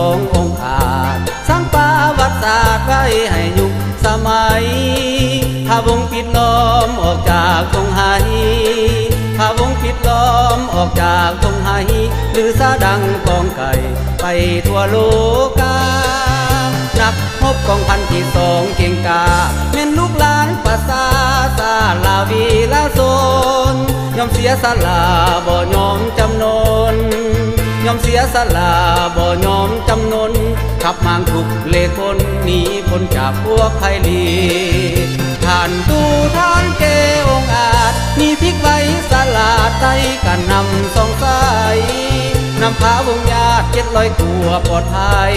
ององค์อาจสร้างประวัติศาสตร์ไว้ให้ยุคสมัยพาวงปิดล้อมออกจากตรงไหพาวงปิดล้อมออกจากตรงไหหรือซาดังกองไก่ไปทั่วโลกานักพบกองพันที่สองเก่งกาเม่นลูกหลานภาษาซาลาวีลาโซนยอมเสียสละบ่ยอมจำนนยอมเสียสละบ่ยอมจำนนขับมางทุกเลคนหนีพ้นจากพวกไพลีท่านตูท่านเกองอาจมีพริกไว้สลาดไตกันนำสองสายนำพาวงญาติ700ตัวปลอดภัย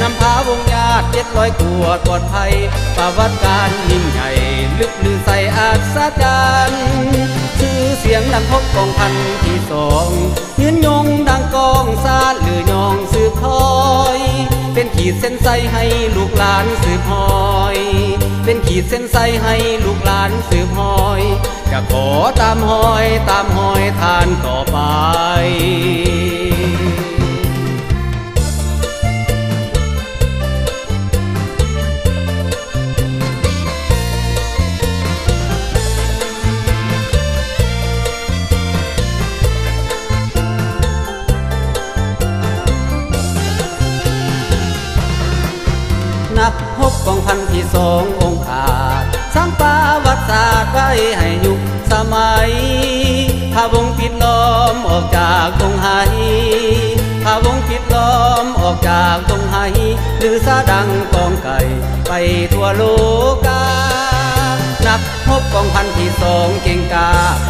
นำพาวงญาติ700ตัวปลอดภัยประวัติการยิ่งใหญ่ลึกลือใส่อัศจรรย์ชื่อเสียงดังพบกองพันที่สองยืนยงดังกองซาดหรือยองสืบคอยเป็นขีดเส้นใสให้ลูกหลานสืบหอยเป็นขีดเส้นใสให้ลูกหลานสืบหอยจะขอตามหอยทานต่อไปนักพบกองพันที่สององค์อาจสร้างประวัติศาสตร์ไว้ให้ยุคสมัยพาวงปิดล้อมออกจากตรงไหพาวงปิดล้อมออกจากตรงไหหรือซาดังกองไก่ไปทั่วโลกานักพบกองพันที่สองเก่งกา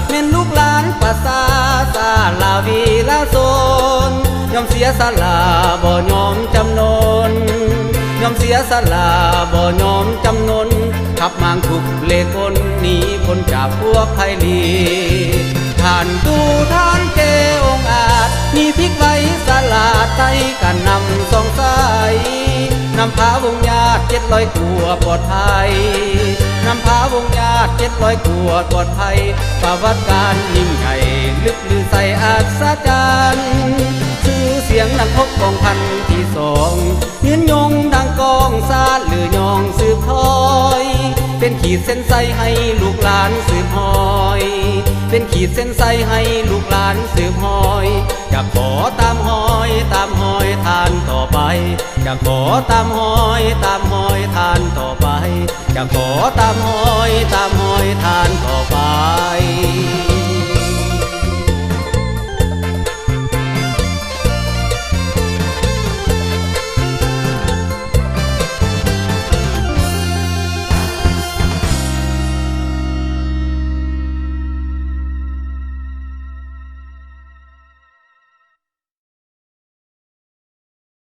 เม่นลูกหลานภาษาซาลาวีลาโซนยอมเสียสละบ่ยอมจำนนยอมเสียสละบ่ยอมจำนนขับมางทุกเลคนหนีพ้นจากพวกไพลีท่านตูท่านเกองอาจมีพริกไว้สลาดไทยกันนำสองสายนำพาวงญาติ700ตัวปลอดภัยนำพาวงญาติ700ตัวปลอดภัยประวัติการยิ่งใหญ่ลึกลือใส่อัศจรรย์ชื่อเสียงดังพบกองพันที่สองยืนยงดังกองซาดหรือยองสืบคอยเป็นขีดเส้นใสให้ลูกหลานสืบหอยเป็นขีดเส้นใสให้ลูกหลานสืบหอยจะขอตามหอยทานต่อไปจะขอตามหอยทานต่อไปจะขอตามหอยทานต่อไป